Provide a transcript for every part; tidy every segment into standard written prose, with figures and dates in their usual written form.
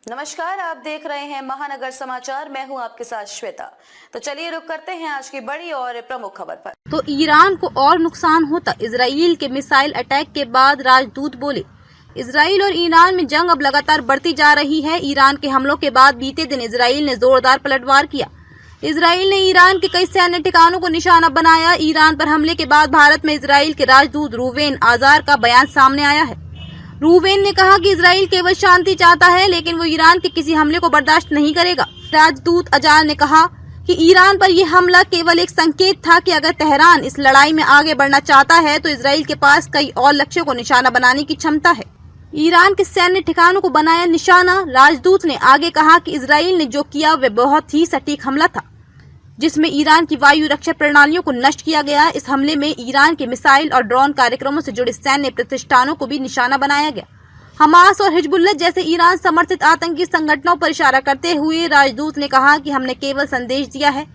नमस्कार, आप देख रहे हैं महानगर समाचार। मैं हूं आपके साथ श्वेता। तो चलिए रुक करते हैं आज की बड़ी और प्रमुख खबर पर। तो ईरान को और नुकसान होता, इजराइल के मिसाइल अटैक के बाद राजदूत बोले। इजराइल और ईरान में जंग अब लगातार बढ़ती जा रही है। ईरान के हमलों के बाद बीते दिन इजराइल ने जोरदार पलटवार किया। इजराइल ने ईरान के कई सैन्य ठिकानों को निशाना बनाया। ईरान पर हमले के बाद भारत में इजराइल के राजदूत रूवेन आजार का बयान सामने आया है। रूवेन ने कहा कि इजराइल केवल शांति चाहता है, लेकिन वो ईरान के किसी हमले को बर्दाश्त नहीं करेगा। राजदूत अजार ने कहा कि ईरान पर यह हमला केवल एक संकेत था कि अगर तेहरान इस लड़ाई में आगे बढ़ना चाहता है तो इजराइल के पास कई और लक्ष्यों को निशाना बनाने की क्षमता है। ईरान के सैन्य ठिकानों को बनाया निशाना। राजदूत ने आगे कहा कि इजराइल ने जो किया वह बहुत ही सटीक हमला था, जिसमें ईरान की वायु रक्षा प्रणालियों को नष्ट किया गया। इस हमले में ईरान के मिसाइल और ड्रोन कार्यक्रमों से जुड़े सैन्य प्रतिष्ठानों को भी निशाना बनाया गया। हमास और हिजबुल्लाह जैसे ईरान समर्थित आतंकी संगठनों पर इशारा करते हुए राजदूत ने कहा कि हमने केवल संदेश दिया है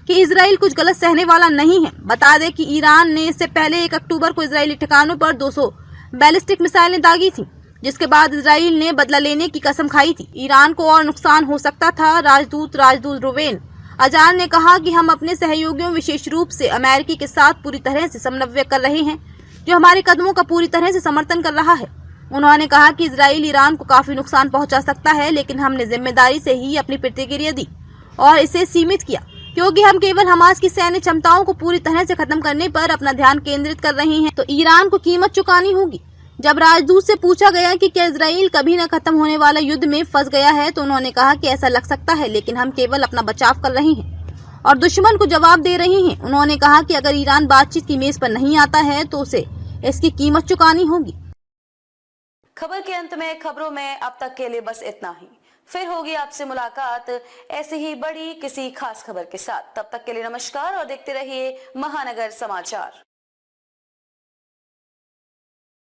कि इजराइल कुछ गलत सहने वाला नहीं है। बता दें कि ईरान ने इससे पहले 1 अक्टूबर को इजरायली ठिकानों पर 200 बैलिस्टिक मिसाइलें दागी थी, जिसके बाद इजराइल ने बदला लेने की कसम खाई थी। ईरान को और नुकसान हो सकता था। राजदूत रूवेन अजार ने कहा कि हम अपने सहयोगियों, विशेष रूप से अमेरिकी के साथ पूरी तरह से समन्वय कर रहे हैं, जो हमारे कदमों का पूरी तरह से समर्थन कर रहा है। उन्होंने कहा कि इजराइल ईरान को काफी नुकसान पहुंचा सकता है, लेकिन हमने जिम्मेदारी से ही अपनी प्रतिक्रिया दी और इसे सीमित किया, क्योंकि हम केवल हमास की सैन्य क्षमताओं को पूरी तरह से खत्म करने पर अपना ध्यान केंद्रित कर रहे हैं। तो ईरान को कीमत चुकानी होगी। जब राजदूत से पूछा गया कि क्या इजराइल कभी न खत्म होने वाला युद्ध में फंस गया है, तो उन्होंने कहा कि ऐसा लग सकता है, लेकिन हम केवल अपना बचाव कर रहे हैं और दुश्मन को जवाब दे रहे हैं। उन्होंने कहा कि अगर ईरान बातचीत की मेज पर नहीं आता है तो उसे इसकी कीमत चुकानी होगी। खबर के अंत में खबरों में अब तक के लिए बस इतना ही। फिर होगी आपसे मुलाकात ऐसी ही बड़ी किसी खास खबर के साथ। तब तक के लिए नमस्कार और देखते रहिए महानगर समाचार।